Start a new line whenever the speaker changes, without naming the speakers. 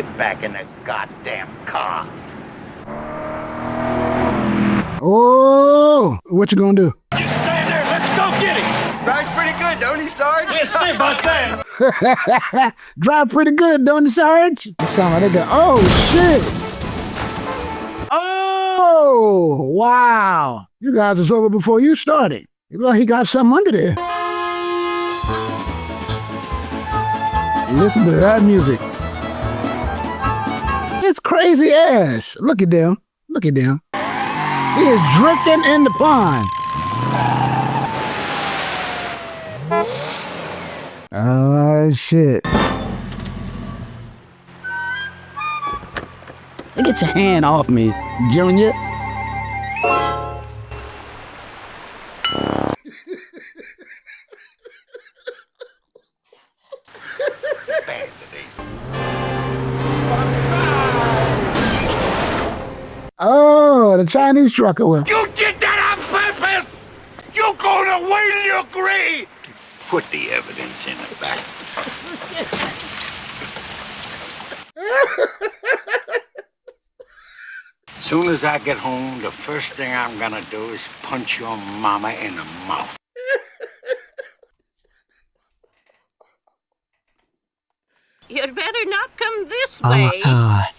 Get back in the goddamn car.
Oh, what you gonna do?
You stay there. Let's go get him.
Drives pretty good, don't he, Sarge?
We'll see about that.
Drive pretty good, don't you, Sarge? You sound like they got. Oh shit! Oh wow! You guys was over before you started. You look like he got something under there. Listen to that music. It's crazy ass. Look at them. Look at them. He is drifting in the pond. Oh, shit. Get your hand off me, Junior. Oh, the Chinese trucker will.
You did that on purpose! You're gonna wait till you agree! Put the evidence in the back. Soon as I get home, the first thing I'm gonna do is punch your mama in the mouth.
You'd better not come this way.
God.